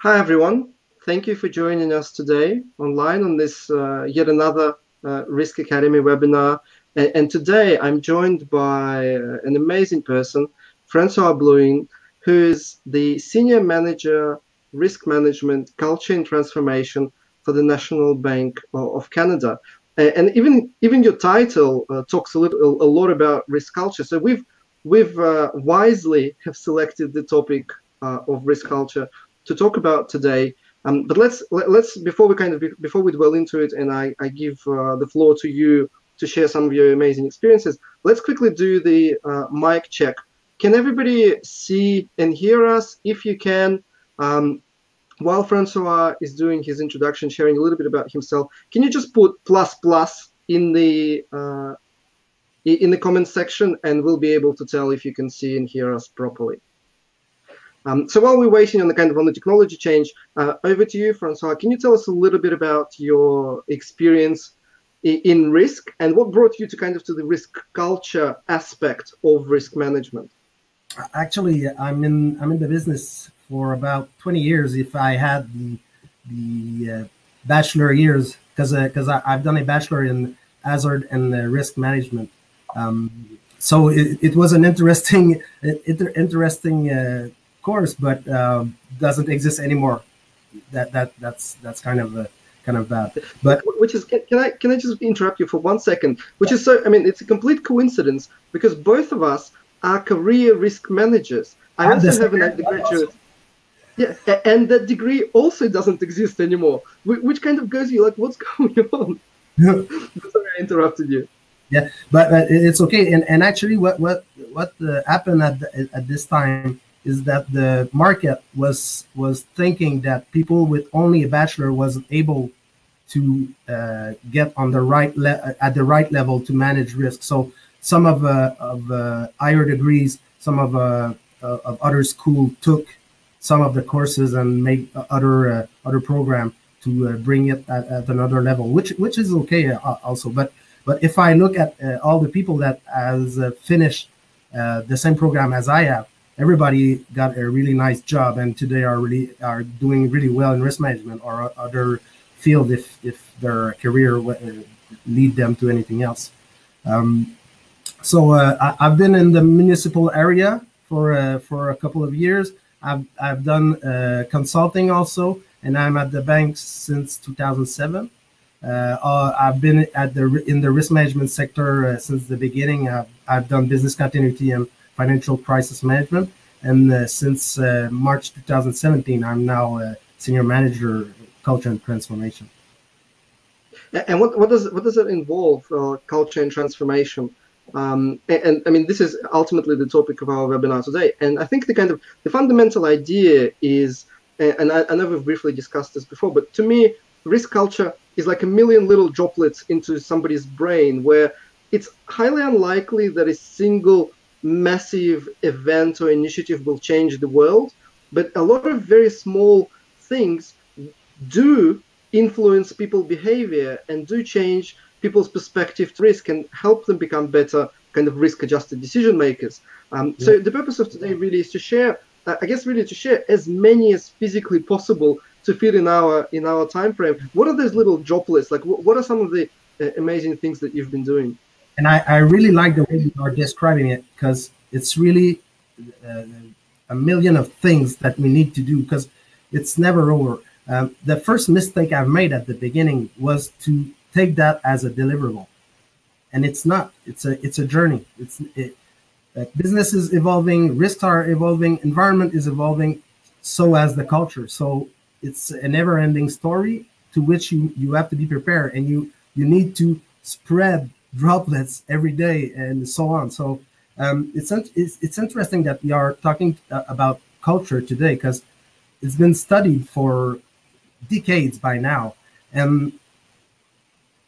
Hi, everyone. Thank you for joining us today online on this yet another Risk Academy webinar. And today I'm joined by an amazing person, Francois Blouin, who is the Senior Manager, Risk Management, Culture and Transformation for the National Bank of Canada. And even your title talks a lot about risk culture. So we've wisely have selected the topic of risk culture to talk about today. But let's before we dwell into it, and I give the floor to you to share some of your amazing experiences. Let's quickly do the mic check. Can everybody see and hear us? If you can, while Francois is doing his introduction, sharing a little bit about himself, can you just put ++ in the comment section, and we'll be able to tell if you can see and hear us properly. So while we're waiting on the technology change, over to you, Francois. Can you tell us a little bit about your experience in risk and what brought you to the risk culture aspect of risk management? Actually, I'm in the business for about 20 years. If I had the bachelor years, because I've done a bachelor in hazard and risk management. So it was an interesting course, but doesn't exist anymore. That's kind of bad. But which is, can I just interrupt you for 1 second? Which is so, I mean, it's a complete coincidence because both of us are career risk managers. I also have an undergraduate. Yeah, and that degree also doesn't exist anymore, which kind of goes you like, what's going on? Sorry, I interrupted you. Yeah, but it's okay. And actually, what happened at this time is that the market was thinking that people with only a bachelor wasn't able to get on the at the right level to manage risk. So some of higher degrees, some of other school took some of the courses and make other program to bring it at another level, which is okay also. But if I look at all the people that has finished the same program as I have, everybody got a really nice job, and today are doing really well in risk management or other field if their career lead them to anything else. So I've been in the municipal area for a couple of years. I've done consulting also, and I'm at the bank since 2007. I've been in the risk management sector since the beginning. I've done business continuity and financial crisis management, and since March 2017, I'm now a senior manager, culture and transformation. And what does that involve? Culture and transformation. And I mean, this is ultimately the topic of our webinar today. And I think the fundamental idea is, and I know we've briefly discussed this before, but to me, risk culture is like a million little droplets into somebody's brain, where it's highly unlikely that a single massive event or initiative will change the world, but a lot of very small things do influence people's behavior and do change people's perspective to risk and help them become better risk-adjusted decision makers. So the purpose of today really is to share, to share as many as physically possible to fit in our time frame. What are those little droplets? Like, what are some of the amazing things that you've been doing? And I really like the way you are describing it, because it's really a million of things that we need to do, because it's never over. The first mistake I've made at the beginning was to take that as a deliverable, and it's not. It's a journey. Business is evolving, risks are evolving, environment is evolving, so as the culture. So it's a never-ending story to which you have to be prepared, and you need to spread droplets every day and so on. So it's interesting that we are talking about culture today, because it's been studied for decades by now, and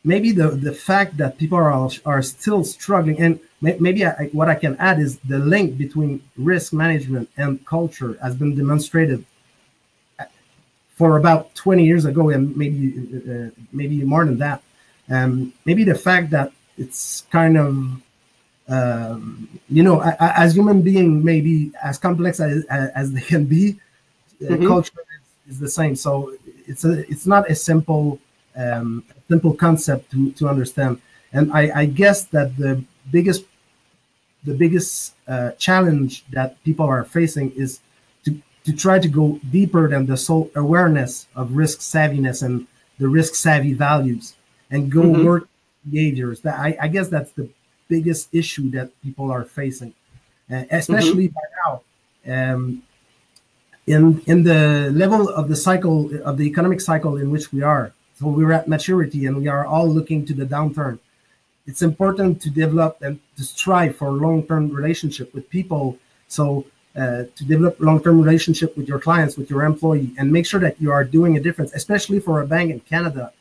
maybe the fact that people are still struggling, and maybe what I can add is the link between risk management and culture has been demonstrated for about 20 years ago, and maybe more than that. Maybe the fact that it's kind of as human being, maybe as complex as they can be, culture is the same. So it's not a simple concept to understand. And I guess that the biggest challenge that people are facing is to try to go deeper than the sole awareness of risk savviness and the risk savvy values, and go work behaviors. That I guess that's the biggest issue that people are facing, especially by now. In the level of the cycle, of the economic cycle in which we are. So we're at maturity and we are all looking to the downturn. It's important to develop and to strive for long-term relationship with people. So to develop long-term relationship with your clients, with your employee, and make sure that you are doing a difference, especially for a bank in Canada.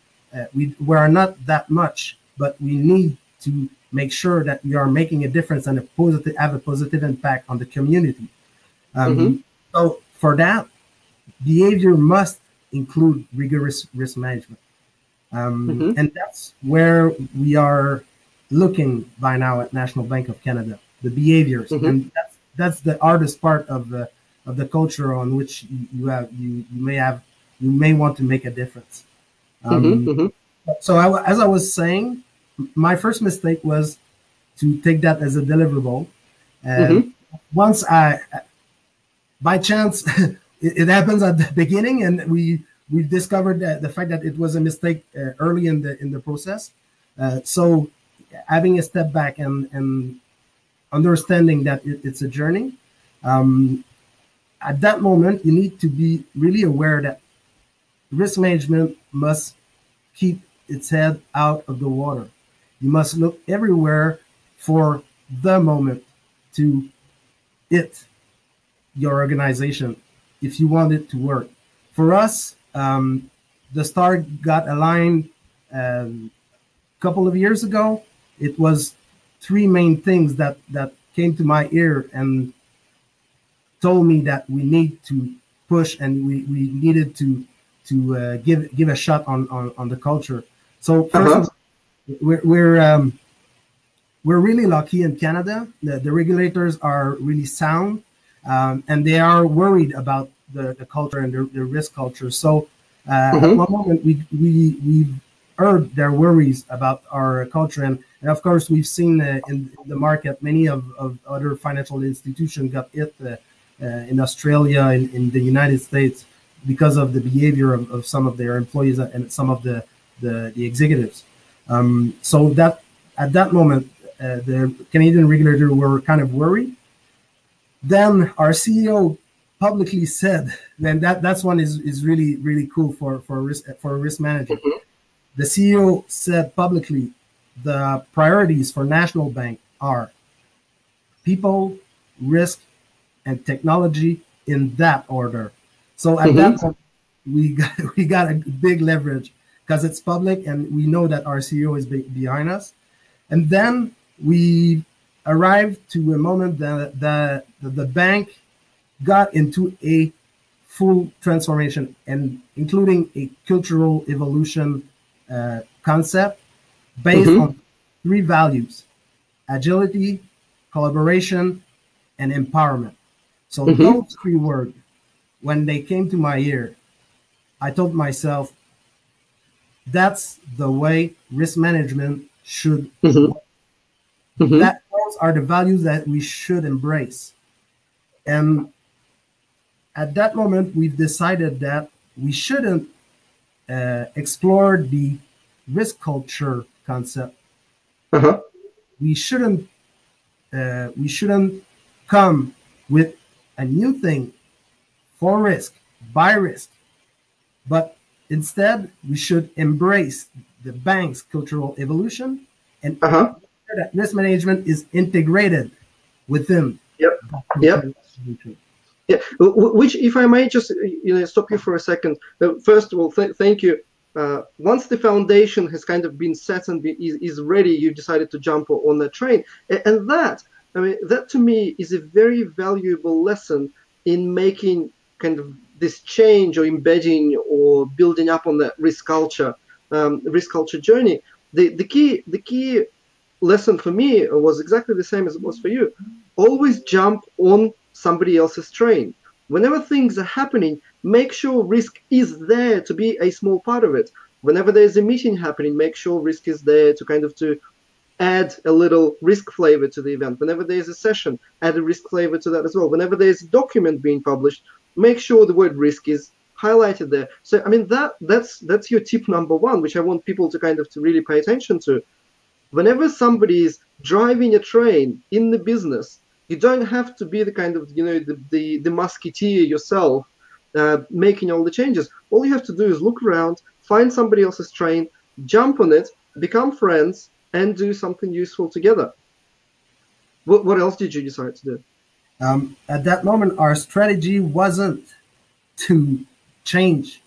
We are not that much, but we need to make sure that we are making a difference and have a positive impact on the community. So for that, behavior must include rigorous risk management. And that's where we are looking by now at National Bank of Canada, the behaviors. And that's the hardest part of the culture on which you may want to make a difference. So as I was saying, my first mistake was to take that as a deliverable. Once by chance, it happens at the beginning, and we've discovered the fact that it was a mistake early in the process. So having a step back and understanding that it's a journey, at that moment you need to be really aware that risk management must keep its head out of the water. You must look everywhere for the moment to hit your organization if you want it to work. For us, the star got aligned a couple of years ago. It was three main things that came to my ear and told me that we need to push and we needed to give a shot on the culture. So first, we're really lucky in Canada. The regulators are really sound, and they are worried about the culture and the risk culture. So at one moment we've heard their worries about our culture, and of course we've seen in the market many of other financial institutions got hit in Australia, in the United States, because of the behavior of some of their employees and some of the executives. So that at that moment the Canadian regulator were kind of worried. Then our CEO publicly said, and that's one is really cool for a risk manager. The CEO said publicly, the priorities for National Bank are people, risk, and technology, in that order. So at that point, we got a big leverage because it's public and we know that our CEO is behind us. And then we arrived to a moment that the bank got into a full transformation, and including a cultural evolution concept based on three values: agility, collaboration, and empowerment. So those three words, when they came to my ear, I told myself, that's the way risk management should work. Those are the values that we should embrace. And at that moment, we've decided that we shouldn't explore the risk culture concept. We shouldn't come with a new thing for risk, by risk, but instead we should embrace the bank's cultural evolution and make sure that risk management is integrated within. Which, if I may just stop you for a second. First of all, thank you. Once the foundation has kind of been set and is ready, you decided to jump on the train, and that to me is a very valuable lesson in making kind of this change or embedding or building up on that risk culture journey. The key lesson for me was exactly the same as it was for you. Always jump on somebody else's train. Whenever things are happening, make sure risk is there to be a small part of it. Whenever there's a meeting happening, make sure risk is there to kind of to add a little risk flavor to the event. Whenever there's a session, add a risk flavor to that as well. Whenever there's a document being published, make sure the word risk is highlighted there. So I mean that's your tip number one, which I want people to kind of to really pay attention to. Whenever somebody is driving a train in the business, you don't have to be the kind of the musketeer yourself, making all the changes. All you have to do is look around, find somebody else's train, jump on it, become friends, and do something useful together. What else did you decide to do? At that moment, our strategy wasn't to change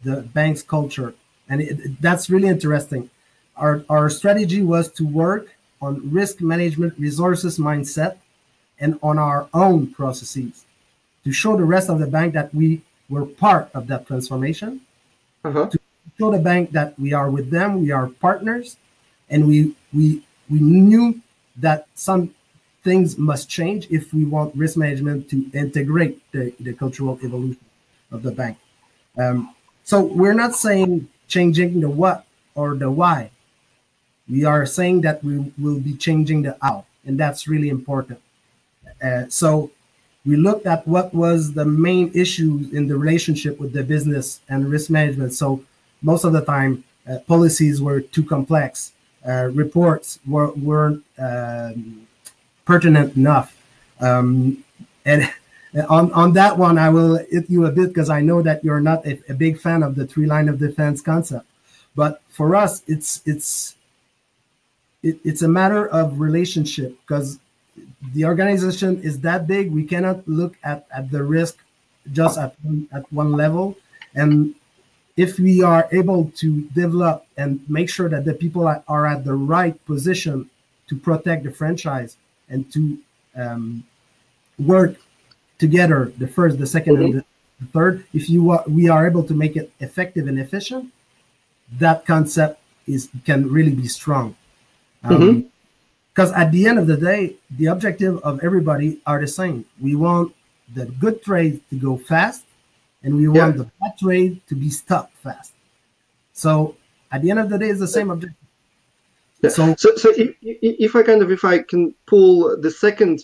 the bank's culture, and that's really interesting. Our strategy was to work on risk management, resources mindset, and on our own processes to show the rest of the bank that we were part of that transformation, to show the bank that we are with them, we are partners, and we knew that some things must change if we want risk management to integrate the cultural evolution of the bank. So we're not saying changing the what or the why. We are saying that we will be changing the how, and that's really important. So we looked at what was the main issues in the relationship with the business and risk management. So most of the time, policies were too complex. Reports weren't pertinent enough. And on that one, I will hit you a bit because I know that you're not a big fan of the three line of defense concept. But for us, it's a matter of relationship, because the organization is that big. We cannot look at the risk just at one level. And if we are able to develop and make sure that the people are at the right position to protect the franchise and to work together, the first, the second, and the third, we are able to make it effective and efficient, that concept can really be strong. Because at the end of the day, the objective of everybody are the same. We want the good trade to go fast, and we want the bad trade to be stopped fast. So at the end of the day, it's the same objective. Yeah. So if I can pull the second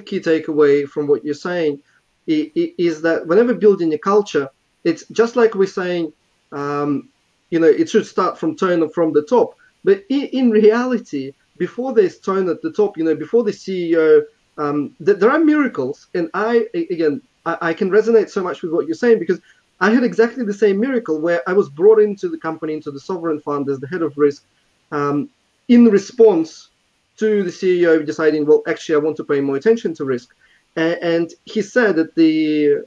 key takeaway from what you're saying is that whenever building a culture, it's just like we're saying, it should start from tone from the top. But in reality, before there's tone at the top, before the CEO, there are miracles. And I can resonate so much with what you're saying, because I had exactly the same miracle where I was brought into the company, into the sovereign fund as the head of risk, in response to the CEO deciding, well, actually, I want to pay more attention to risk. And he said at the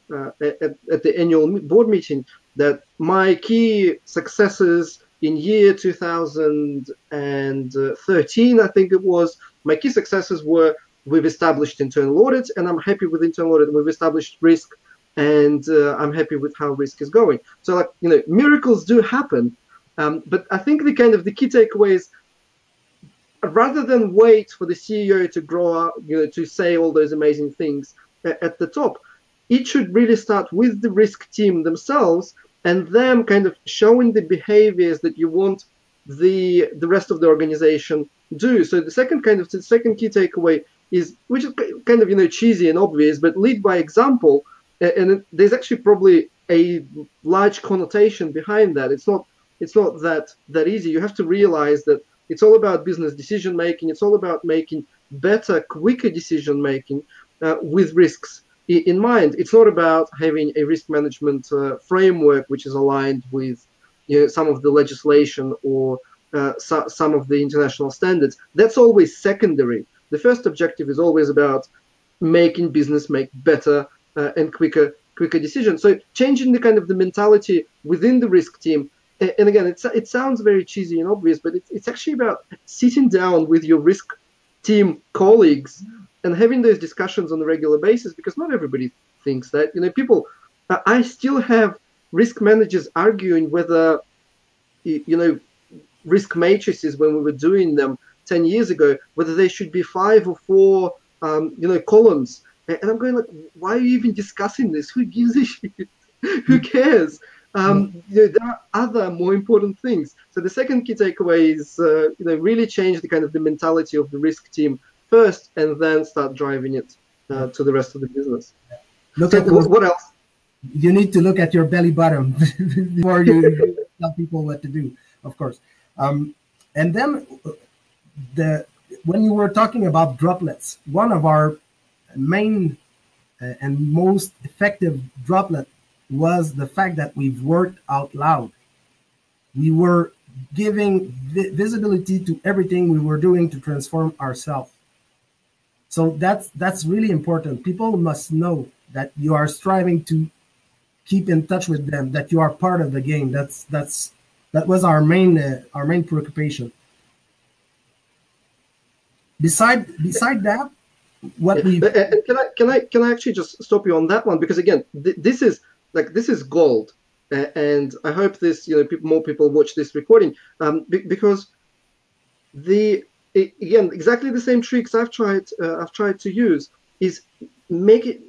annual board meeting that my key successes in year 2013, I think it was, my key successes were we've established internal audits, and I'm happy with internal audit. We've established risk, and I'm happy with how risk is going. So, miracles do happen. But I think the key takeaway is, rather than wait for the CEO to grow up, to say all those amazing things at the top, it should really start with the risk team themselves, and them kind of showing the behaviors that you want the rest of the organization do. So the second key takeaway is, which is kind of cheesy and obvious, but lead by example. And there's actually probably a large connotation behind that. It's not that easy. You have to realize that it's all about business decision making. It's all about making better, quicker decision making with risks in mind. It's not about having a risk management framework which is aligned with some of the legislation or some of the international standards. That's always secondary. The first objective is always about making business make better and quicker decisions. So changing the mentality within the risk team. And again, it sounds very cheesy and obvious, but it's actually about sitting down with your risk team colleagues and having those discussions on a regular basis, because not everybody thinks that. I still have risk managers arguing whether, risk matrices, when we were doing them 10 years ago, whether they should be 5 or 4, columns. And I'm going like, why are you even discussing this? Who gives a shit? Who cares? There are other more important things. So the second key takeaway is, really change the kind of the mentality of the risk team first, and then start driving it to the rest of the business. Look So at those. what else? You need to look at your belly button before you tell people what to do, of course. And then when you were talking about droplets, one of our main and most effective droplet was the fact that we've worked out loud. We were giving visibility to everything we were doing to transform ourselves. So that's really important. People must know that you are striving to keep in touch with them, that you are part of the game. That was our main preoccupation. Beside that, what we can I actually just stop you on that one, because again, this is gold, and I hope this more people watch this recording, because again, exactly the same tricks I've tried to use is make it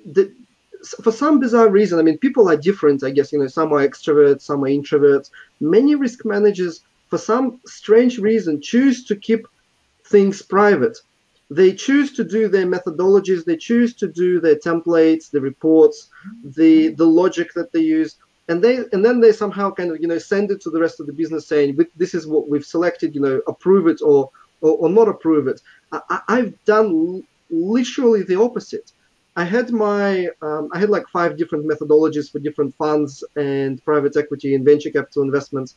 for some bizarre reason. I mean, people are different, I guess. Some are extroverts, some are introverts. Many risk managers, for some strange reason, choose to keep things private. They choose to do their methodologies, they choose to do their templates, the reports, the logic that they use, and then they somehow kind of send it to the rest of the business saying, this is what we've selected, approve it or not approve it. I've done literally the opposite. I had like 5 different methodologies for different funds and private equity and venture capital investments.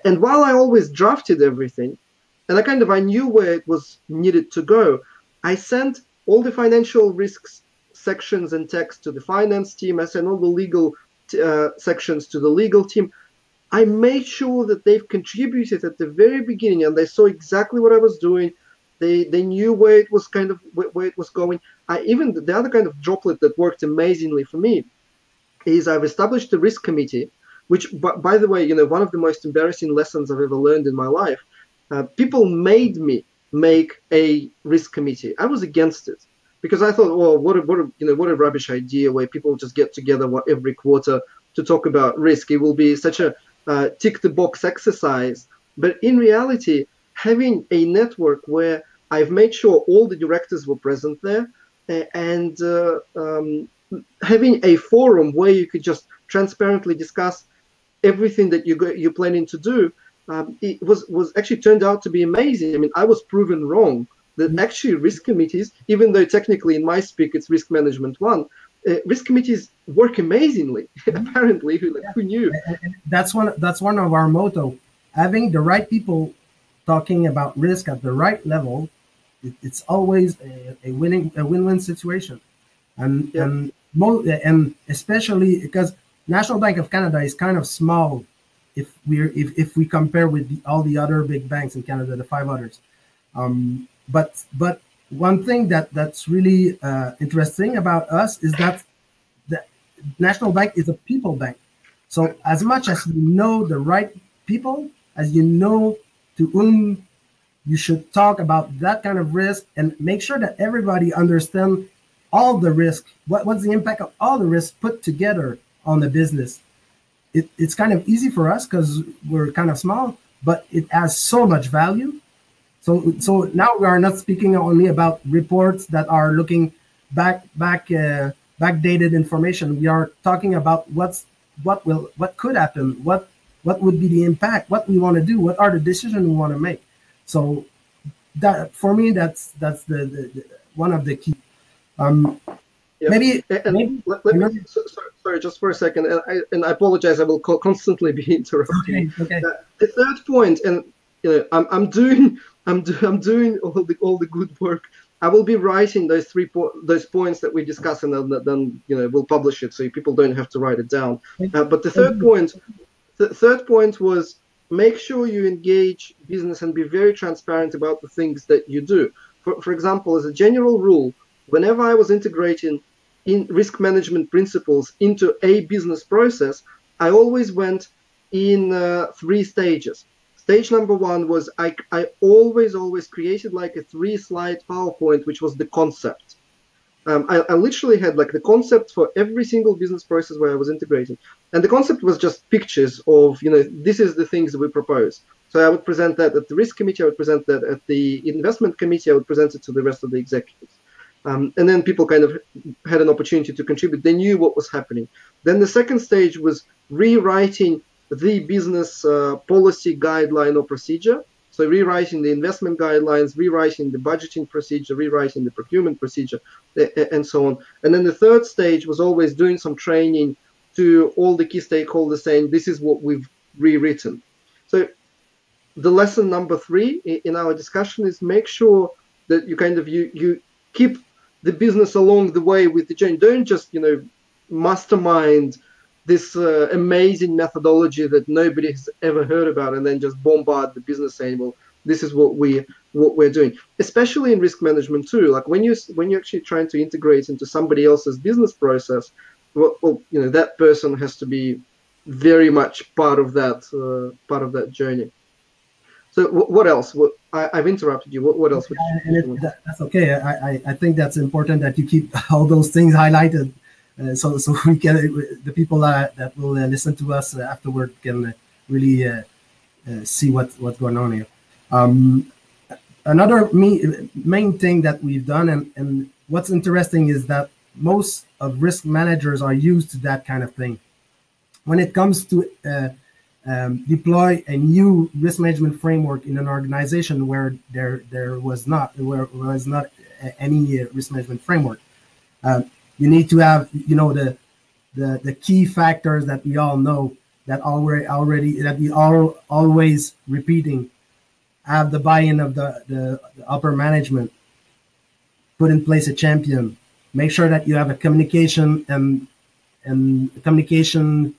And while I always drafted everything, and I knew where it was needed to go, I sent all the financial risks sections and text to the finance team. I sent all the legal sections to the legal team. I made sure that they've contributed at the very beginning, and they saw exactly what I was doing. They knew where it was where it was going. Even the other kind of droplet that worked amazingly for me is I've established a risk committee, which, by the way, one of the most embarrassing lessons I've ever learned in my life. People made me make a risk committee. I was against it because I thought, well, what a rubbish idea where people just get together every quarter to talk about risk. It will be such a tick the box exercise. But in reality, having a network where I've made sure all the directors were present there, and having a forum where you could just transparently discuss everything that you're planning to do, it was actually turned out to be amazing. I mean, I was proven wrong that actually risk committees, even though technically in my speak it's risk management 1, risk committees work amazingly. Apparently, who knew? That's one of our motto. Having the right people talking about risk at the right level, it's always a win-win situation, and especially because National Bank of Canada is kind of small if we compare with all the other big banks in Canada, the 5 others. But one thing that's really interesting about us is that the National Bank is a people bank. So as much as you know the right people, as you know to whom you should talk about that kind of risk, and make sure that everybody understands all the risk, what's the impact of all the risk put together on the business. It's kind of easy for us because we're kind of small, but it has so much value. So now we are not speaking only about reports that are looking backdated information. We are talking about what could happen, what would be the impact, what we want to do, what are the decisions we want to make. So that, for me, that's the one of the key. Yep. Maybe sorry, just for a second, and I apologize. I will constantly be interrupting. Okay. The third point, and I'm doing all the good work. I will be writing those those points that we discussed, and then we'll publish it so people don't have to write it down. But the third point was, make sure you engage business and be very transparent about the things that you do. For example, as a general rule, whenever I was integrating in risk management principles into a business process, I always went in 3 stages. Stage number 1 was I always created like a 3-slide PowerPoint, which was the concept. I literally had like the concept for every single business process where I was integrating. And the concept was just pictures of, this is the things that we propose. So I would present that at the risk committee, I would present that at the investment committee, I would present it to the rest of the executives. And then people kind of had an opportunity to contribute. They knew what was happening. Then the second stage was rewriting the business policy guideline or procedure. So rewriting the investment guidelines, rewriting the budgeting procedure, rewriting the procurement procedure, and so on. And then the third stage was always doing some training to all the key stakeholders saying, this is what we've rewritten. So the lesson number 3 in our discussion is make sure that you kind of, you keep the business along the way with the journey. Don't just, mastermind this amazing methodology that nobody has ever heard about and then just bombard the business saying, well, this is what we're doing. Especially in risk management too. Like when you're actually trying to integrate into somebody else's business process, well, that person has to be very much part of that journey. So what else? I've interrupted you. What else? That's okay. I think that's important that you keep all those things highlighted, so we can, the people that will listen to us afterward can really see what's going on here. Another main thing that we've done, and what's interesting is that most of risk managers are used to that kind of thing. When it comes to deploy a new risk management framework in an organization where there was not any risk management framework, you need to have the key factors that we all know that that we are always repeating. Have the buy-in of the upper management. Put in place a champion. Make sure that you have a communication and communication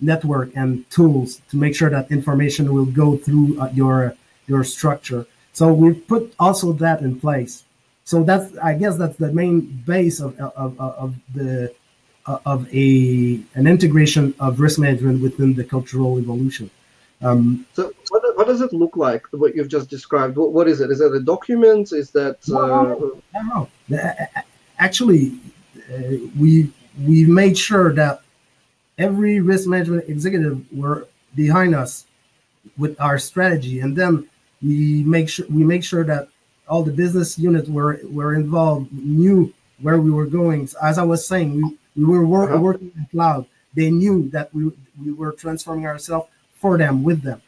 network and tools to make sure that information will go through your structure. So we've put also that in place. So I guess that's the main base of an integration of risk management within the cultural evolution. So what does it look like? What you've just described? What is it? Is that a document? Is that? No. Actually, we made sure that every risk management executive were behind us with our strategy, and then we make sure that all the business units were involved, knew where we were going. As I was saying, we were working in cloud. They knew that we were transforming ourselves for them, with them.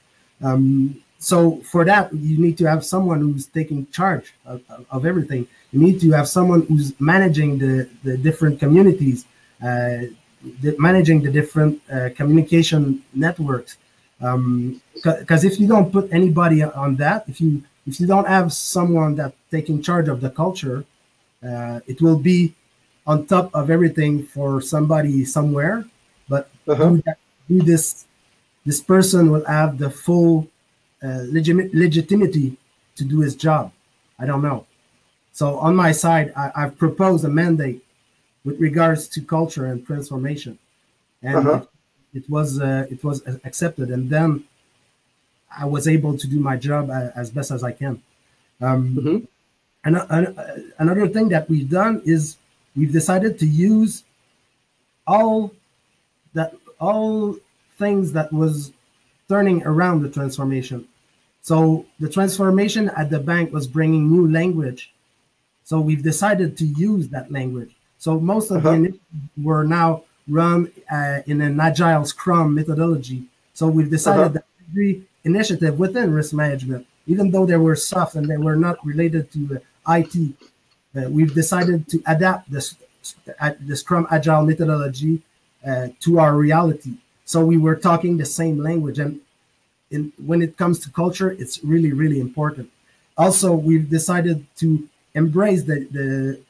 So for that, you need to have someone who's taking charge of everything. You need to have someone who's managing the different communities, managing the different communication networks. Because if you don't put anybody on that, if you don't have someone that's taking charge of the culture, it will be on top of everything for somebody somewhere. But do this person will have the full legitimacy to do his job. I don't know. So on my side, I've proposed a mandate with regards to culture and transformation, and it was accepted, and then I was able to do my job as best as I can. And another thing that we've done is we've decided to use all things that was turning around the transformation. So the transformation at the bank was bringing new language. So we've decided to use that language. So most of the initiatives were now run in an agile Scrum methodology. So we've decided that every initiative within risk management, even though they were soft and they were not related to IT, we've decided to adapt the Scrum agile methodology to our reality. So we were talking the same language, and when it comes to culture, it's really, really important. Also, we've decided to embrace the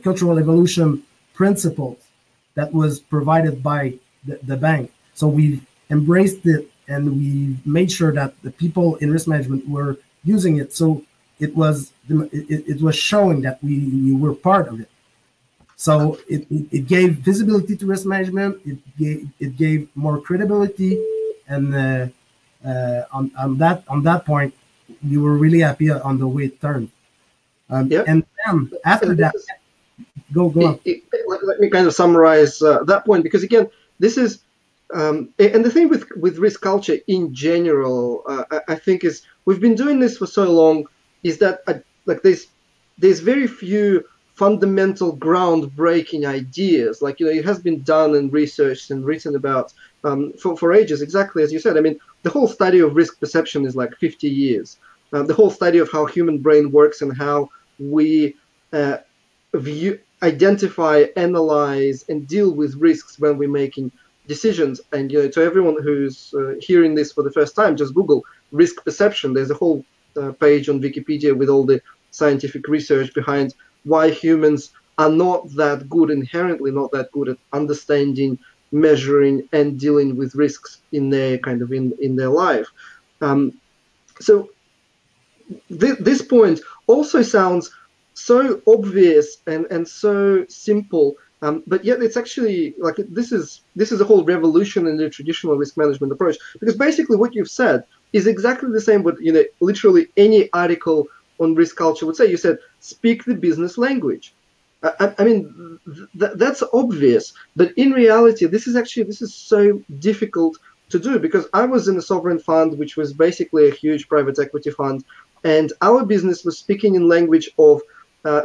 cultural evolution principles that was provided by the bank. So we've embraced it, and we made sure that the people in risk management were using it. So it was showing that we were part of it. So it gave visibility to risk management. It gave more credibility, and on that point, we were really happy on the way it turned. And then after that, Go on. Let me kind of summarize that point, because again, this is and the thing with risk culture in general, I think is we've been doing this for so long, is that like there's very few fundamental groundbreaking ideas. Like, it has been done and researched and written about for ages, exactly as you said. I mean, the whole study of risk perception is like 50 years. The whole study of how human brain works and how we identify, analyze, and deal with risks when we're making decisions. And to everyone who's hearing this for the first time, just Google risk perception. There's a whole page on Wikipedia with all the scientific research behind why humans are not that good, inherently not that good at understanding, measuring, and dealing with risks in their in their life. So this point also sounds so obvious and so simple, but yet it's actually like this is a whole revolution in the traditional risk management approach, because basically what you've said is exactly the same what literally any article on risk culture would say. You said speak the business language. I mean, that's obvious, but in reality, this is so difficult to do, because I was in a sovereign fund, which was basically a huge private equity fund, and our business was speaking in language of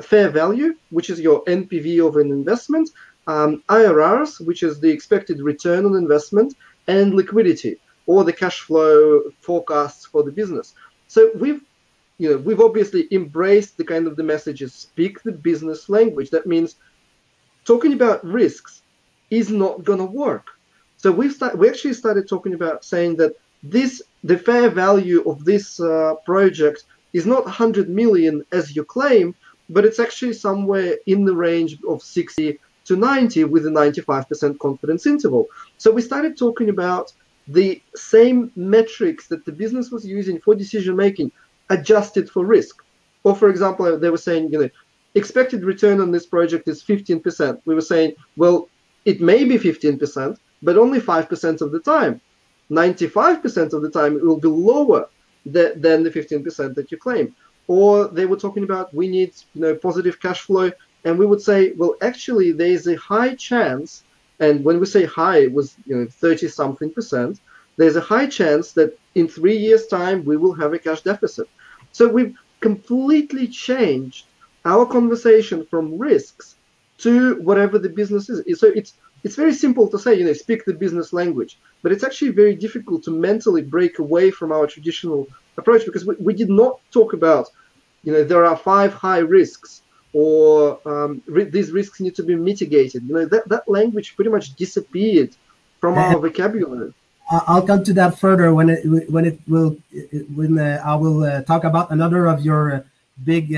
fair value, which is your NPV of an investment, IRRs, which is the expected return on investment, and liquidity, or the cash flow forecasts for the business. So we've obviously embraced the messages, speak the business language. That means talking about risks is not going to work. So we actually started talking about saying that the fair value of this project is not 100 million as you claim, but it's actually somewhere in the range of 60 to 90 with a 95% confidence interval. So we started talking about the same metrics that the business was using for decision making, adjusted for risk. Or for example, they were saying, expected return on this project is 15%. We were saying, well, it may be 15%, but only 5% of the time. 95% of the time, it will be lower than the 15% that you claim. Or they were talking about, we need positive cash flow, and we would say, well, actually, there is a high chance, and when we say high, it was 30-something%. There's a high chance that in 3 years' time we will have a cash deficit. So we've completely changed our conversation from risks to whatever the business is. So it's very simple to say, speak the business language, but it's actually very difficult to mentally break away from our traditional approach, because we did not talk about, there are 5 high risks, or these risks need to be mitigated. That language pretty much disappeared from our vocabulary. I'll come to that further when I will talk about another of your big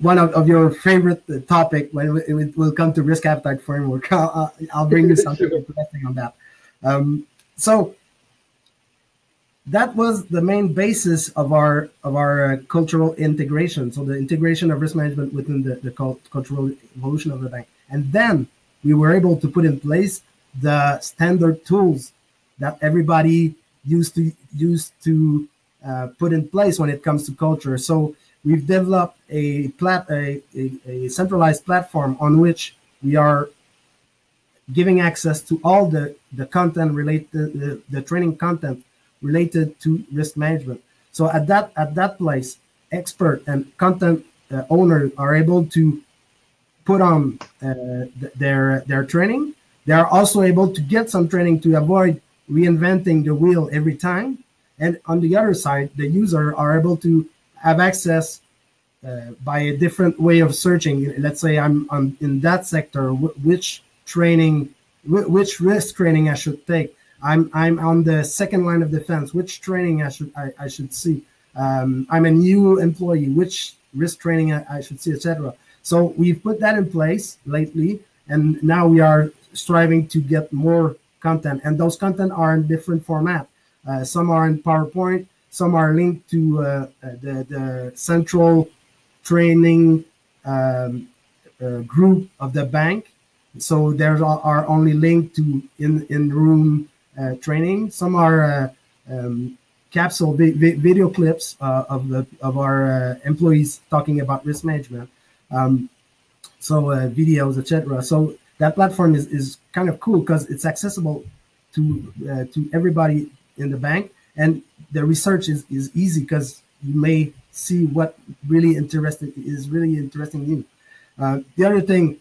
one of your favorite topic when it will come to risk appetite framework. I'll bring you something interesting on that. So that was the main basis of our cultural integration. So the integration of risk management within the cultural evolution of the bank. And then we were able to put in place the standard tools that everybody used to put in place when it comes to culture. So we've developed a centralized platform on which we are giving access to all the content related, the training content related to risk management. So at that place, expert and content owners are able to put on their training. They are also able to get some training to avoid reinventing the wheel every time. And on the other side, the user are able to have access by a different way of searching. Let's say I'm in that sector, which risk training I should take. I'm on the second line of defense, which training I should see. I'm a new employee, which risk training I should see, etc. So we've put that in place lately, and now we are striving to get more content, and those content are in different format. Some are in PowerPoint, some are linked to the central training group of the bank. So there are only linked to in-room training. Some are capsule video clips of our employees talking about risk management, videos, etc. So that platform is kind of cool because it's accessible to everybody in the bank, and the research is easy because you may see what really interesting you. The other thing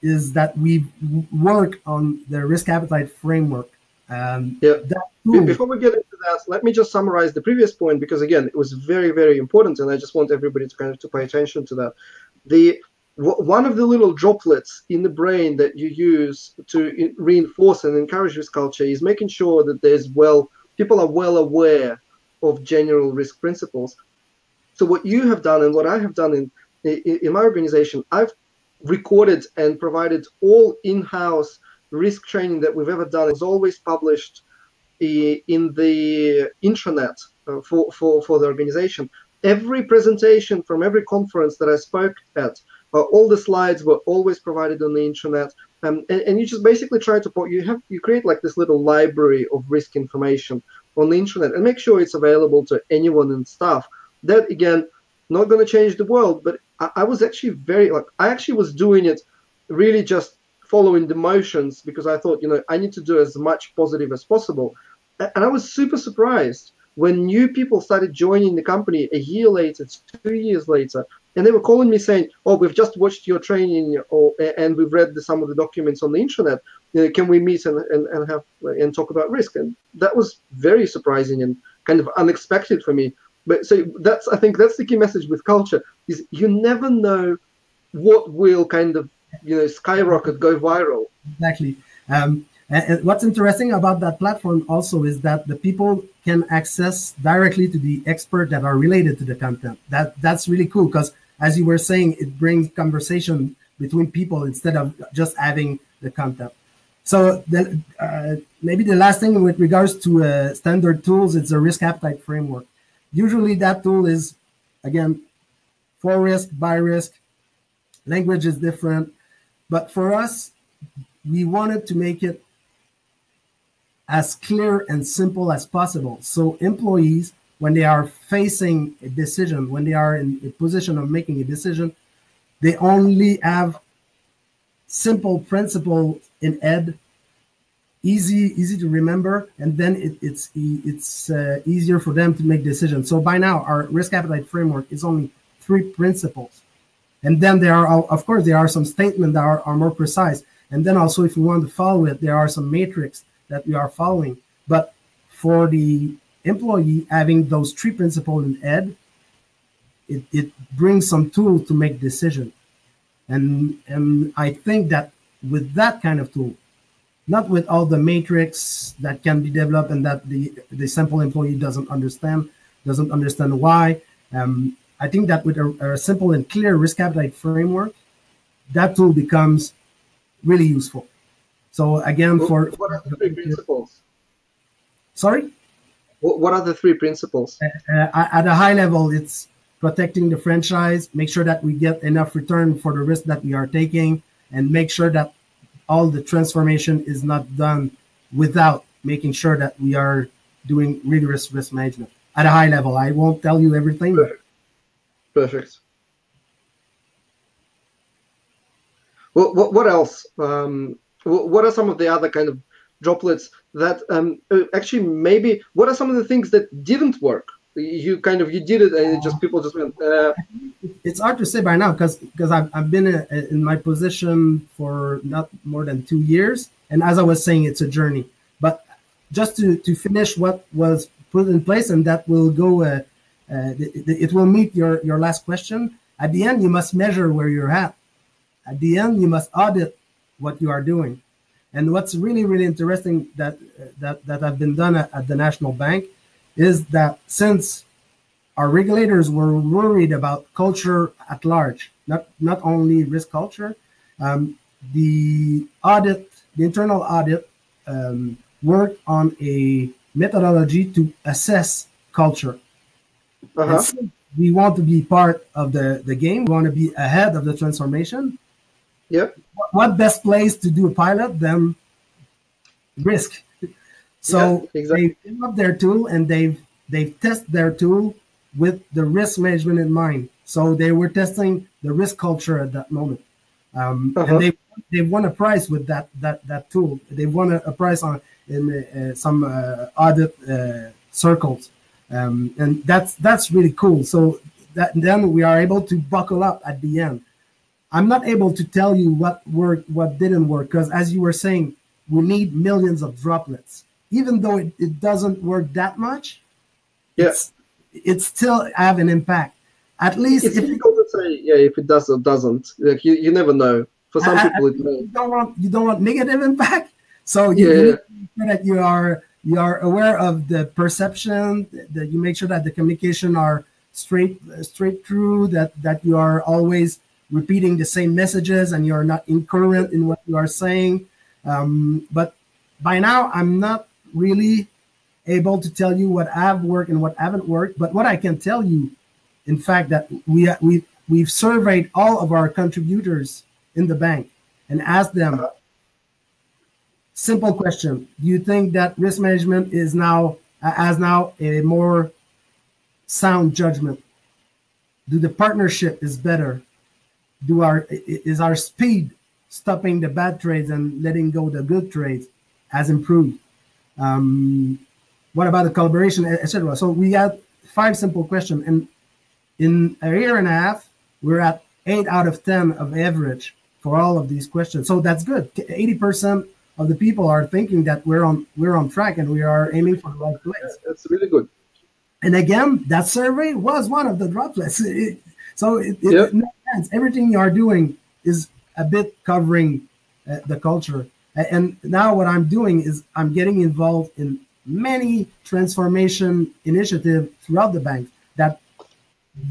is that we work on the risk appetite framework. Before we get into that, let me just summarize the previous point, because again, it was very, very important, and I just want everybody to pay attention to that. One of the little droplets in the brain that you use to reinforce and encourage risk culture is making sure that people are well aware of general risk principles. So what you have done and what I have done in my organization, I've recorded and provided all in-house risk training that we've ever done. It's always published in the intranet for the organization. Every presentation from every conference that I spoke at, all the slides were always provided on the intranet, and you just basically try to you create like this little library of risk information on the intranet and make sure it's available to anyone and staff. That again, not going to change the world, but I was actually I actually was doing it really just following the motions, because I thought, I need to do as much positive as possible. And I was super surprised when new people started joining the company a year later, 2 years later, and they were calling me saying, "Oh, we've just watched your training, and we've read some of the documents on the internet. Can we meet and talk about risk?" And that was very surprising and kind of unexpected for me. But so I think that's the key message with culture: is you never know what will kind of skyrocket, go viral. Exactly. And what's interesting about that platform also is that the people can access directly to the experts that are related to the content. That's really cool because, as you were saying, it brings conversation between people instead of just having the content. So maybe the last thing with regards to standard tools, it's a risk appetite framework. Usually that tool is, again, for risk, by risk. Language is different. But for us, we wanted to make it as clear and simple as possible. So employees, when they are facing a decision, when they are in a position of making a decision, they only have simple principle in head, easy to remember, and then it's easier for them to make decisions. So by now, our risk appetite framework is only 3 principles. And then there are some statements that are more precise. And then also, if you want to follow it, there are some matrices that we are following. But for the employee, having those 3 principles in head, it brings some tools to make decisions. And I think that with that kind of tool, not with all the matrix that can be developed and that the simple employee doesn't understand why. I think that with a simple and clear risk appetite framework, that tool becomes really useful. So again, what are the 3 principles? Sorry? What are the 3 principles? At a high level, it's protecting the franchise, make sure that we get enough return for the risk that we are taking, and make sure that all the transformation is not done without making sure that we are doing rigorous risk management. At a high level, I won't tell you everything. Perfect. Well, what else? What are some of the other kind of droplets that actually maybe? What are some of the things that didn't work? You did it, and people just went. It's hard to say by now because I've been in my position for not more than 2 years, and as I was saying, it's a journey. But just to finish what was put in place, and that will go. It will meet your last question. At the end, you must measure where you're at. At the end, you must audit what you are doing. And what's really, really interesting that have been done at the National Bank is that since our regulators were worried about culture at large, not only risk culture, the internal audit worked on a methodology to assess culture. And since we want to be part of the game, we want to be ahead of the transformation. Yep. What best place to do a pilot than risk? So Yeah, exactly. they develop their tool and they've tested their tool with the risk management in mind. So they were testing the risk culture at that moment, and they won a prize with that tool. They won a prize on in some audit circles, and that's really cool. So then we are able to buckle up at the end. I'm not able to tell you what worked, what didn't work, because as you were saying, we need millions of droplets. Even though it doesn't work that much, Yeah. it still have an impact. At least It's difficult to say, yeah, if it does or doesn't. Like you never know. For some people, it may. You don't want negative impact, so you Yeah, need to make sure that you are aware of the perception. That you make sure that the communication are straight through. That you are always repeating the same messages and you are not incoherent in what you are saying. But by now, I'm not really able to tell you what have worked and what haven't worked. But what I can tell you, in fact, that we've surveyed all of our contributors in the bank and asked them simple question: do you think that risk management is now has now a more sound judgment? Do the partnership is better? Is our speed stopping the bad trades and letting go the good trades has improved? What about the collaboration, etc.? So we had 5 simple questions, and in a year and a half, we're at 8 out of 10 of average for all of these questions. So that's good. 80% of the people are thinking that we're on track and we are aiming for the right place. yeah, that's really good. And again, that survey was one of the droplets. It makes sense. Everything you are doing is a bit covering the culture. And now what I'm doing is I'm getting involved in many transformation initiatives throughout the bank that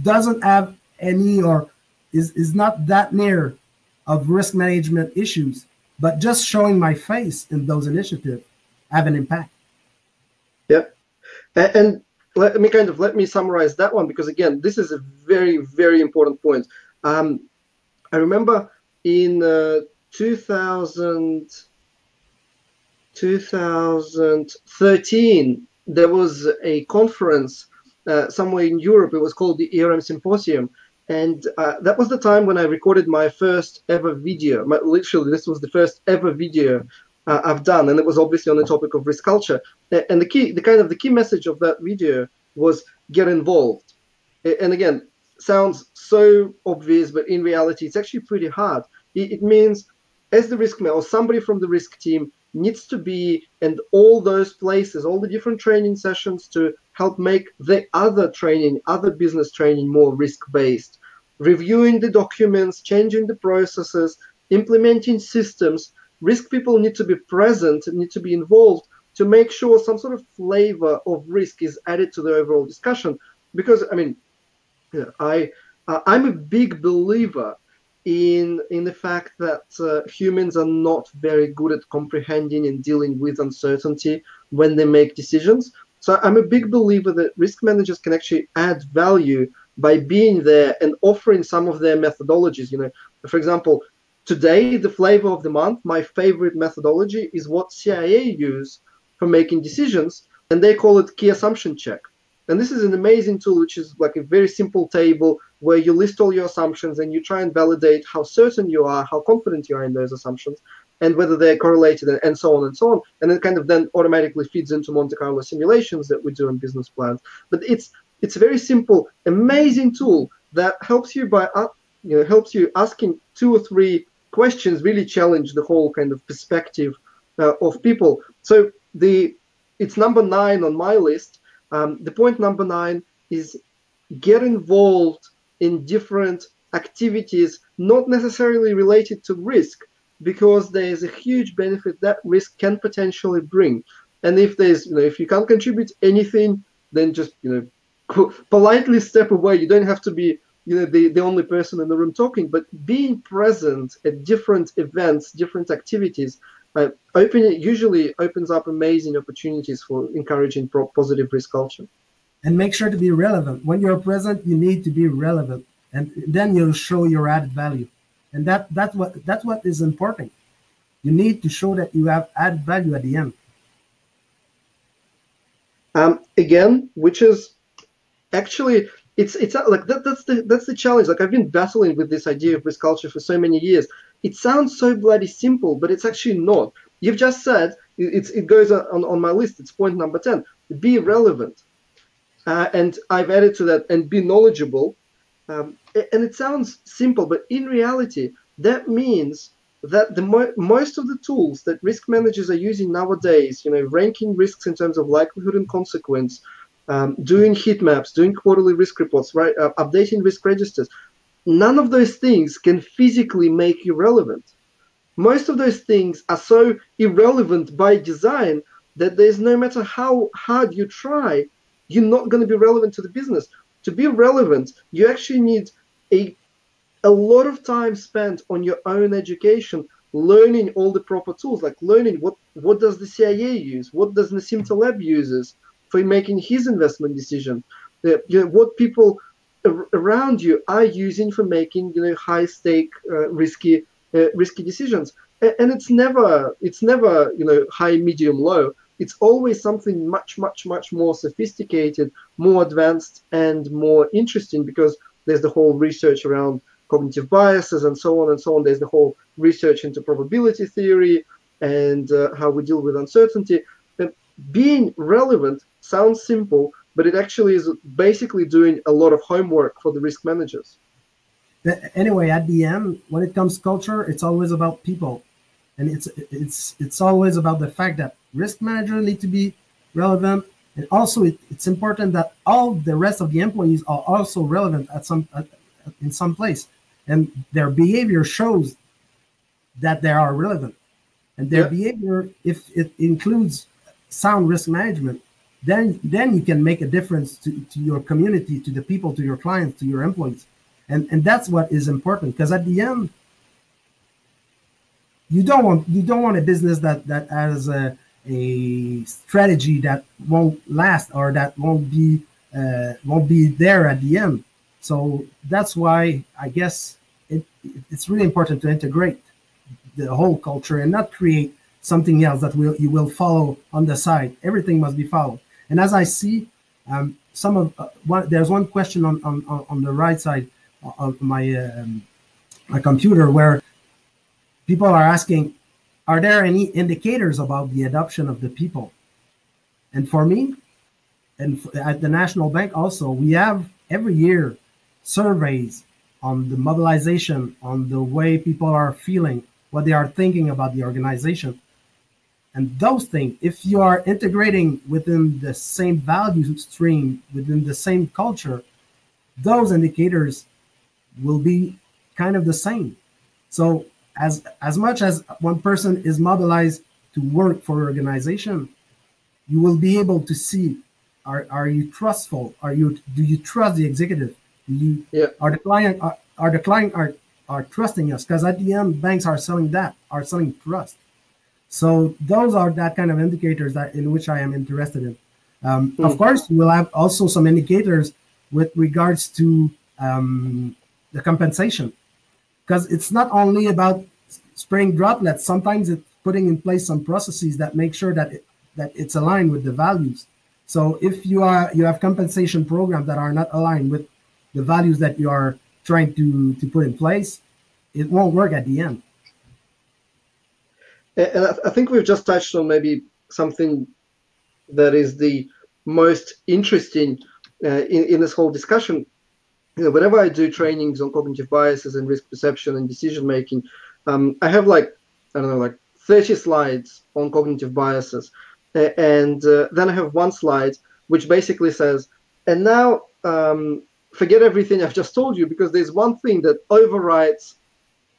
doesn't have any or is not that near of risk management issues, but just showing my face in those initiatives have an impact. Yeah. And let me summarize that one, because again, this is a very, very important point. I remember in 2013, there was a conference somewhere in Europe. It was called the ERM Symposium. And that was the time when I recorded my first ever video. Literally, this was the first ever video I've done, and it was obviously on the topic of risk culture. And the key message of that video was get involved. And again, sounds so obvious, but in reality, it's actually pretty hard. It means as the risk man or somebody from the risk team needs to be in all those places, all the different training sessions to help make the other business training more risk-based, reviewing the documents, changing the processes, implementing systems. Risk people need to be present, need to be involved to make sure some sort of flavor of risk is added to the overall discussion. Because, I mean, I'm a big believer in the fact that humans are not very good at comprehending and dealing with uncertainty when they make decisions. So I'm a big believer that risk managers can actually add value by being there and offering some of their methodologies. For example, today, the flavor of the month, my favorite methodology is what CIA use for making decisions, and they call it key assumption check. And this is an amazing tool, which is like a very simple table where you list all your assumptions and you try and validate how certain you are, how confident you are in those assumptions, and whether they're correlated, and so on and so on. And it kind of then automatically feeds into Monte-Carlo simulations that we do in business plans. But it's a very simple, amazing tool that helps you helps you asking 2 or 3 questions, really challenge the whole kind of perspective of people. So it's number 9 on my list. The point number 9 is get involved in different activities, not necessarily related to risk, because there is a huge benefit that risk can potentially bring. And if if you can't contribute anything, then just politely step away. You don't have to be the only person in the room talking, but being present at different events, different activities, usually opens up amazing opportunities for encouraging positive risk culture. And make sure to be relevant. When you're present, you need to be relevant, and then you'll show your added value. And that's what is important. You need to show that you have added value at the end. Again, which is actually it's like that's the challenge. Like I've been battling with this idea of risk culture for so many years. It sounds so bloody simple, but it's actually not. You've just said it goes on my list. It's point number 10. Be relevant, and I've added to that, and be knowledgeable. And it sounds simple, but in reality, that means that most of the tools that risk managers are using nowadays, ranking risks in terms of likelihood and consequence, doing heat maps, doing quarterly risk reports, right, updating risk registers, none of those things can physically make you relevant. Most of those things are so irrelevant by design that there's no matter how hard you try, you're not going to be relevant to the business. To be relevant, you actually need a a lot of time spent on your own education, learning all the proper tools, like learning what does the CIA use, what does Nassim Taleb uses for making his investment decision, what people around you are using for making high stake risky decisions. And it's never high, medium, low. It's always something much more sophisticated, more advanced, and more interesting, because there's the whole research around cognitive biases and so on and so on. There's the whole research into probability theory and how we deal with uncertainty. And being relevant sounds simple, but it actually is basically doing a lot of homework for the risk managers. Anyway, at the end, when it comes to culture, it's always about people, and it's always about the fact that risk managers need to be relevant, and also it's important that all the rest of the employees are also relevant in some place, and their behavior shows that they are relevant, and their behavior, if it includes sound risk management, then you can make a difference to your community, to the people, to your clients, to your employees. And that's what is important, because at the end, you don't want a business that has a strategy that won't last, or that won't be there at the end. So that's why I guess it's really important to integrate the whole culture and not create something else that you will follow on the side. Everything must be followed. And as I see, there's one question on the right side of my computer, where people are asking, are there any indicators about the adoption of the people? And for me, and at the National Bank also, we have every year surveys on the mobilization, on the way people are feeling, what they are thinking about the organization. And those things, if you are integrating within the same value stream, within the same culture, those indicators will be kind of the same. So as much as one person is mobilized to work for your organization, you will be able to see, are you trustful? Do you trust the executive? Are the client are trusting us? Because at the end, banks are selling trust. So those are that kind of indicators in which I am interested in. Of course, we'll have also some indicators with regards to the compensation, because it's not only about spraying droplets. Sometimes it's putting in place some processes that make sure that it's aligned with the values. So if you have compensation programs that are not aligned with the values that you are trying to put in place, it won't work at the end. And I think we've just touched on maybe something that is the most interesting in this whole discussion. Whenever I do trainings on cognitive biases and risk perception and decision making, I have like 30 slides on cognitive biases, and then I have one slide which basically says, and now forget everything I've just told you, because there's one thing that overrides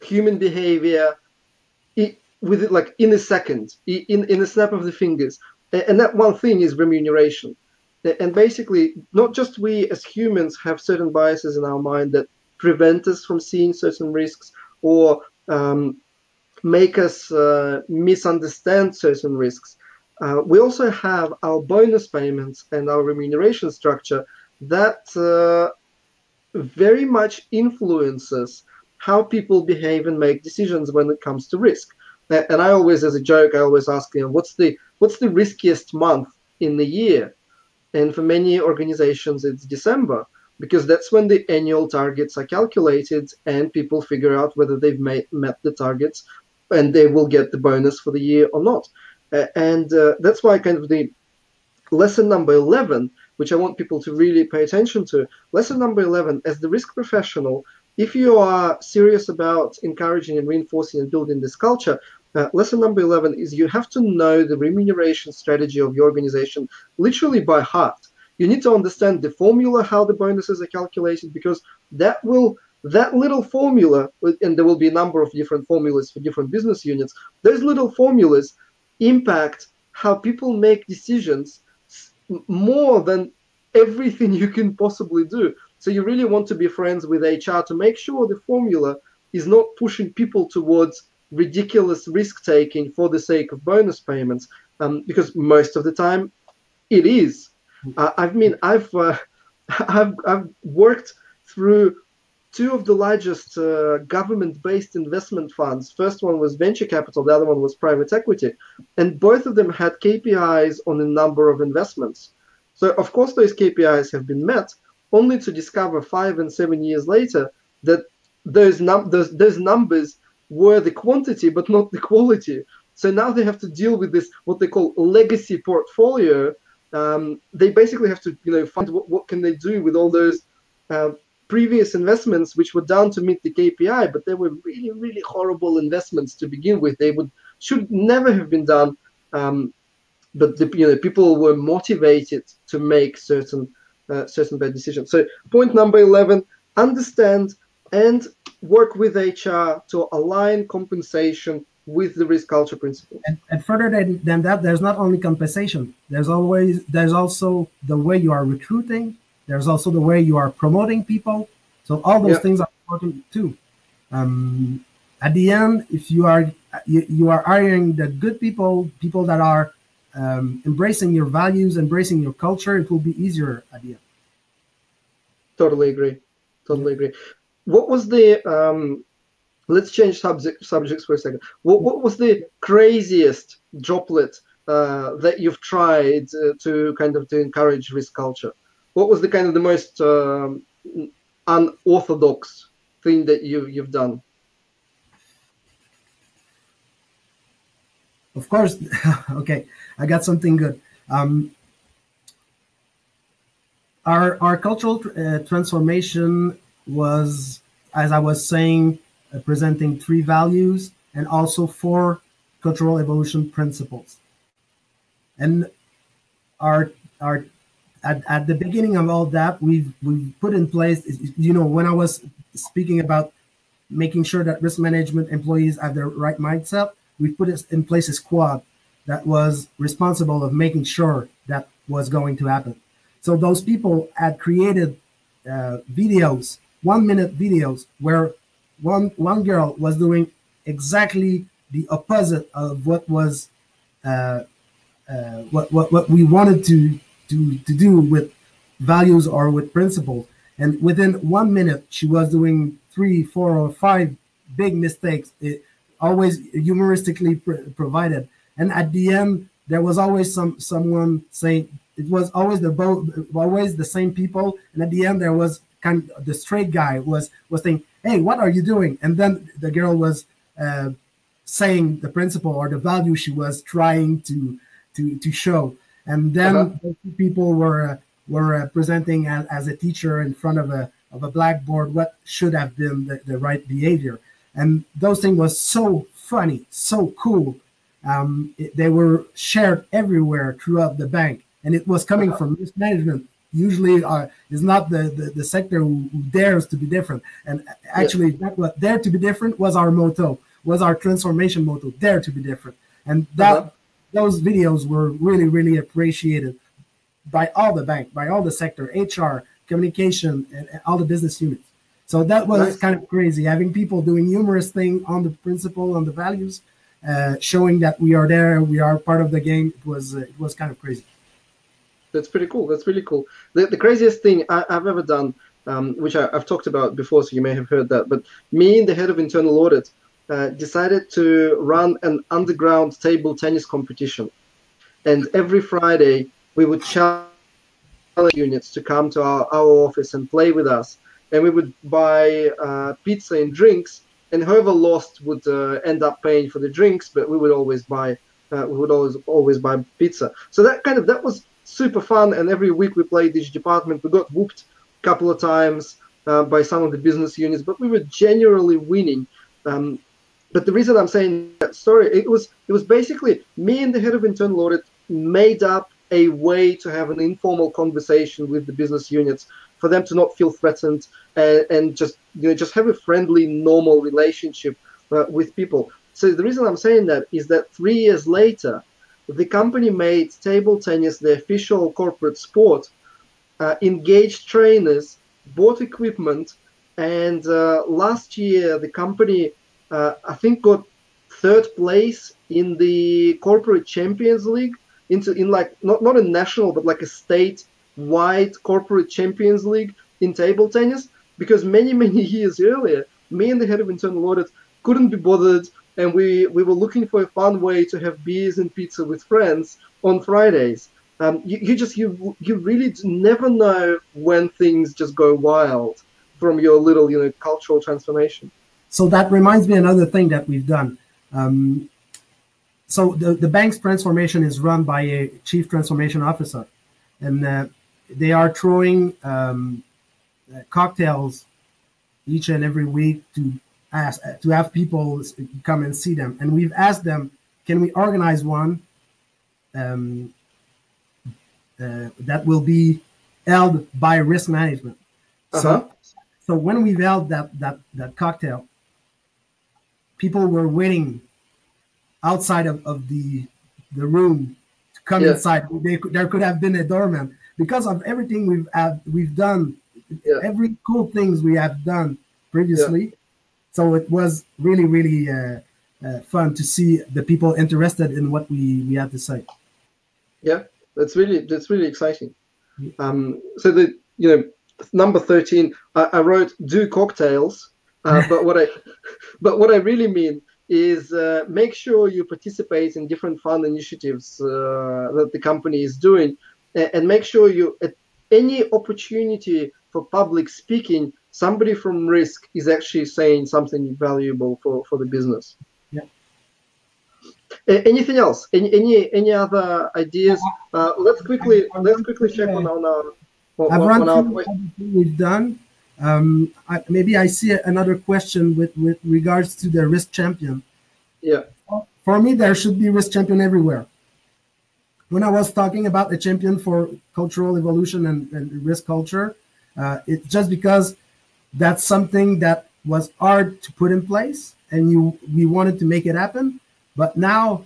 human behavior with it, like in a second, in a snap of the fingers, and that one thing is remuneration. And basically, not just we as humans have certain biases in our mind that prevent us from seeing certain risks, or make us misunderstand certain risks. We also have our bonus payments and our remuneration structure that very much influences how people behave and make decisions when it comes to risk. And I always, as a joke, I always ask, what's the riskiest month in the year? And for many organizations, it's December, because that's when the annual targets are calculated and people figure out whether they've met the targets and they will get the bonus for the year or not. And that's why kind of the lesson number 11, which I want people to really pay attention to, lesson number 11, as the risk professional, if you are serious about encouraging and reinforcing and building this culture, lesson number 11 is you have to know the remuneration strategy of your organization literally by heart. You need to understand the formula, how the bonuses are calculated, because that little formula, and there will be a number of different formulas for different business units, those little formulas impact how people make decisions more than everything you can possibly do. So you really want to be friends with HR to make sure the formula is not pushing people towards ridiculous risk taking for the sake of bonus payments, because most of the time it is. I've worked through two of the largest government-based investment funds. First one was venture capital, the other one was private equity, and both of them had KPIs on a number of investments. So of course those KPIs have been met, only to discover 5 and 7 years later that those numbers were the quantity but not the quality. So now they have to deal with this, what they call legacy portfolio. They basically have to find what can they do with all those previous investments which were done to meet the KPI, but they were really, really horrible investments to begin with. They should never have been done, but people were motivated to make certain bad decisions. So point number 11, understand and work with HR to align compensation with the risk culture principle. And further than that, there's not only compensation. There's also the way you are recruiting. There's also the way you are promoting people. So all those things are important too. At the end, if you are hiring the good people that are embracing your values, embracing your culture, it will be easier at the end. Totally agree. What was the let's change subjects for a second. What was the craziest droplet that you've tried to encourage risk culture? What was the most unorthodox thing that you've done? Of course. Okay, I got something good. Our cultural transformation was, as I was saying, presenting 3 values and also 4 cultural evolution principles. And at the beginning of all that, we've put in place, when I was speaking about making sure that risk management employees have the right mindset, we put in place a squad that was responsible of making sure that was going to happen. So those people had created videos, 1-minute videos, where one girl was doing exactly the opposite of what was what we wanted to do with values or with principles. And within 1 minute, she was doing 3, 4, or 5 big mistakes, always humoristically provided. And at the end, there was always someone saying, it was always the same people. And at the end, there was the straight guy was saying, "Hey, what are you doing?" And then the girl was saying the principle or the value she was trying to show. And then people were presenting as a teacher in front of a blackboard what should have been the right behavior. And those things was so funny, so cool. They were shared everywhere throughout the bank, and it was coming from risk management. Usually is not the sector who dares to be different. And actually, that what dare to be different was our motto, was our transformation motto, dare to be different. And those videos were really, really appreciated by all the bank, by all the sector, HR, communication, and all the business units. So that was kind of crazy, having people doing humorous things on the principle, on the values, showing that we are there, we are part of the game. It was kind of crazy. That's pretty cool. That's really cool. The craziest thing I've ever done, which I've talked about before, so you may have heard that, but me and the head of internal audit decided to run an underground table tennis competition. And every Friday we would challenge units to come to our office and play with us, and we would buy pizza and drinks, and whoever lost would end up paying for the drinks, but we would always buy pizza. So that was super fun, and every week we played each department. We got whooped a couple of times by some of the business units, but we were generally winning. But the reason I'm saying that story, it was basically me and the head of internal audit made up a way to have an informal conversation with the business units for them to not feel threatened, and just have a friendly, normal relationship with people. So the reason I'm saying that is that 3 years later, the company made table tennis the official corporate sport, engaged trainers, bought equipment, and last year the company, I think, got third place in the corporate champions league, in like not a national but like a state-wide corporate champions league in table tennis, because many years earlier, me and the head of internal audit couldn't be bothered, and we were looking for a fun way to have beers and pizza with friends on Fridays. You really never know when things just go wild from your little cultural transformation. So that reminds me another thing that we've done. So the bank's transformation is run by a chief transformation officer, and they are throwing cocktails each and every week to have people come and see them. And we've asked them, can we organize one that will be held by risk management? So when we've held that cocktail, people were waiting outside of the room to come inside. There could have been a doorman because of everything we've done, every cool things we have done previously. So it was really fun to see the people interested in what we had to say. Yeah, that's really exciting. So the number 13, I wrote do cocktails, but what I really mean is make sure you participate in different fun initiatives that the company is doing, and make sure you, at any opportunity for public speaking, somebody from Risk is actually saying something valuable for the business. Yeah. Anything else? Any other ideas? Let's quickly check on our. I've run through everything we've done. Maybe I see another question with regards to the risk champion. Yeah. For me, there should be risk champion everywhere. When I was talking about a champion for cultural evolution and risk culture, it's just because that's something that was hard to put in place, and we wanted to make it happen. But now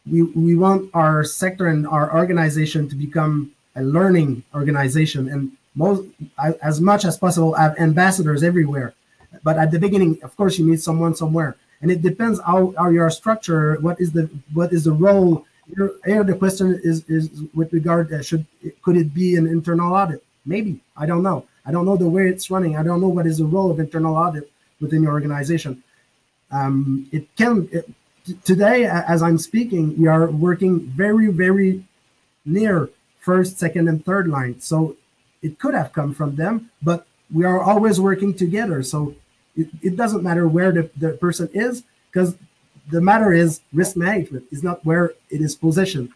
we want our sector and our organization to become a learning organization, and as much as possible have ambassadors everywhere. But at the beginning, of course, you need someone somewhere, and it depends how your structure. What is the role? Here the question is with regard could it be an internal audit? Maybe, I don't know. I don't know the way it's running. I don't know what is the role of internal audit within your organization. Today, as I'm speaking, we are working very near first, second, and third line. So it could have come from them, but we are always working together. So it doesn't matter where the person is, because the matter is risk management is not where it is positioned.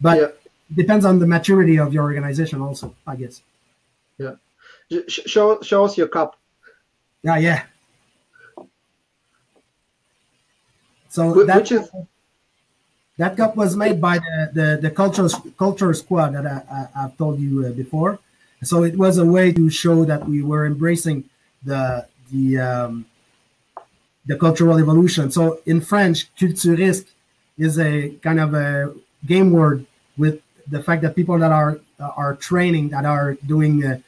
But it depends on the maturity of your organization also, I guess. Yeah. Show us your cup. Yeah. So that cup was made by the culture squad that I've told you before. So it was a way to show that we were embracing the cultural evolution. So in French, culturiste is a kind of a game word with the fact that people that are training, that are doing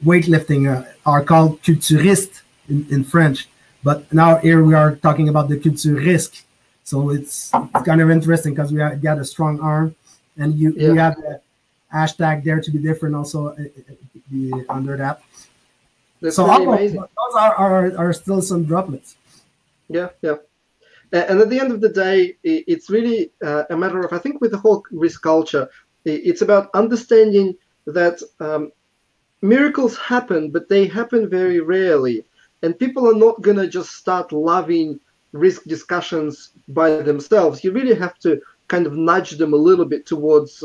weightlifting are called culturistes in French. But now here we are talking about the culturiste. So it's kind of interesting because we got a strong arm, and you have the hashtag Dare to be Different also under that. That's so really amazing. Those are still some droplets. Yeah. And at the end of the day, it's really a matter of, I think with the whole risk culture, It's about understanding that miracles happen, but they happen very rarely. And people are not going to just start loving risk discussions by themselves. You really have to kind of nudge them a little bit towards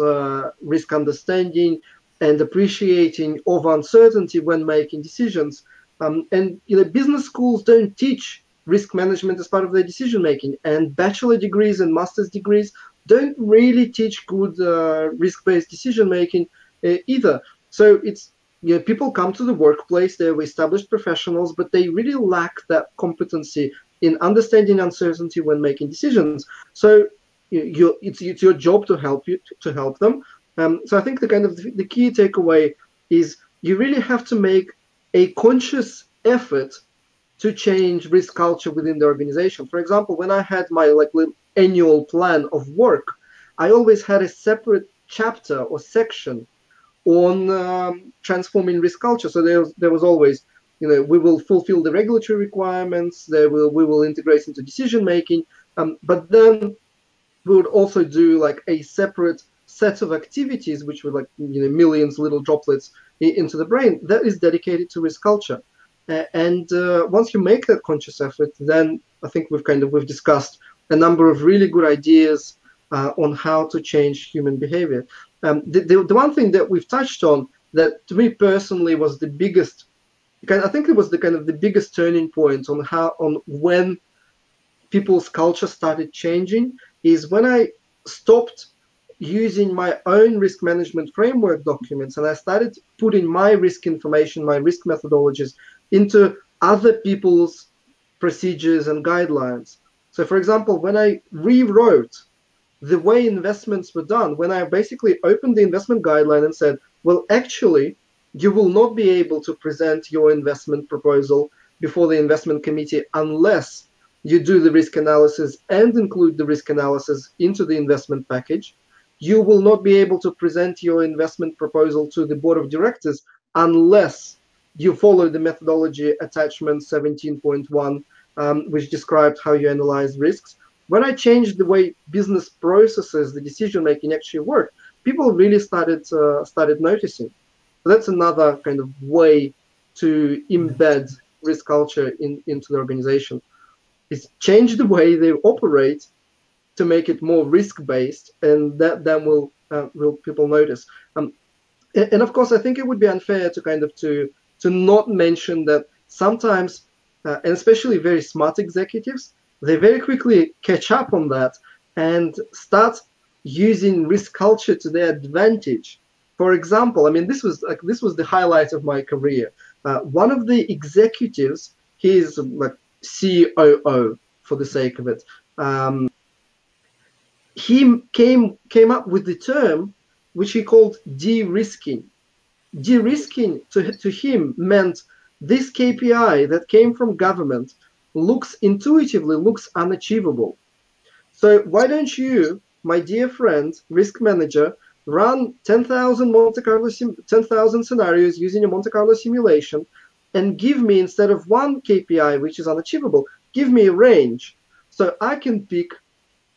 risk understanding and appreciating of uncertainty when making decisions. And business schools don't teach risk management as part of their decision making, and bachelor degrees and master's degrees don't really teach good risk-based decision making either. So it's people come to the workplace, they're established professionals, but they really lack that competency in understanding uncertainty when making decisions. So it's your job to help them. So I think the key takeaway is you really have to make a conscious effort to change risk culture within the organization. For example, when I had my little annual plan of work, I always had a separate chapter or section on transforming risk culture. So there was always, we will fulfill the regulatory requirements, we will integrate into decision making, but then we would also do like a separate set of activities, which were millions little droplets into the brain, that is dedicated to risk culture. And once you make that conscious effort, then I think we've discussed a number of really good ideas on how to change human behavior. The one thing that we've touched on that to me personally was the biggest, I think it was the biggest turning point on when people's culture started changing, is when I stopped using my own risk management framework documents and I started putting my risk information, my risk methodologies into other people's procedures and guidelines. So for example, when I rewrote the way investments were done, when I basically opened the investment guideline and said, well, actually, you will not be able to present your investment proposal before the investment committee unless you do the risk analysis and include the risk analysis into the investment package. You will not be able to present your investment proposal to the board of directors unless you follow the methodology attachment 17.1, which described how you analyze risks. When I changed the way business processes, the decision making actually worked, people really started noticing. So that's another kind of way to embed risk culture into the organization. Is change the way they operate to make it more risk-based, and that then will people notice. And of course, I think it would be unfair to not mention that sometimes, and especially very smart executives, they very quickly catch up on that and start using risk culture to their advantage. For example, I mean, this was the highlight of my career. One of the executives, he's like COO for the sake of it. He came up with the term which he called derisking. Derisking to him meant this KPI that came from government intuitively looks unachievable. So why don't you, my dear friend, risk manager, run 10,000 10,000 scenarios using a Monte-Carlo simulation and give me, instead of one KPI which is unachievable, give me a range so I can pick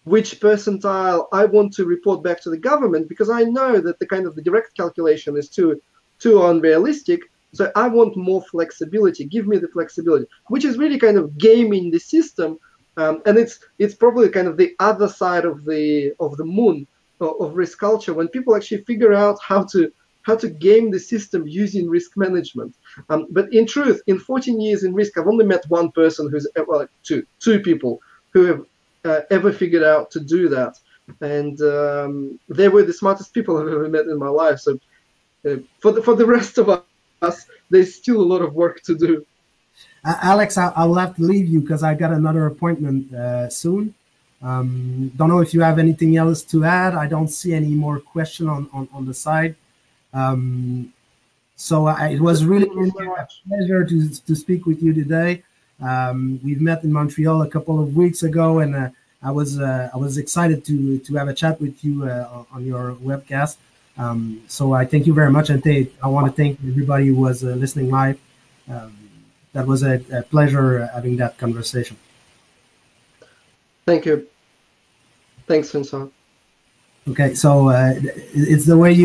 which percentile I want to report back to the government, because I know that the direct calculation is too unrealistic. So I want more flexibility. Give me the flexibility, which is really kind of gaming the system, and it's probably kind of the other side of the moon of risk culture, when people actually figure out how to game the system using risk management. But in truth, in 14 years in risk, I've only met one person two people who have ever figured out to do that, and they were the smartest people I've ever met in my life. So for the rest of us, there's still a lot of work to do. Alex, I will have to leave you because I got another appointment soon. Don't know if you have anything else to add. I don't see any more question on the side. So it was really a pleasure to speak with you today. We've met in Montreal a couple of weeks ago, and I was excited to have a chat with you on your webcast. So I thank you very much, and I want to thank everybody who was listening live. That was a pleasure having that conversation. Thank you. Thanks, Francois. Okay, so it's the way you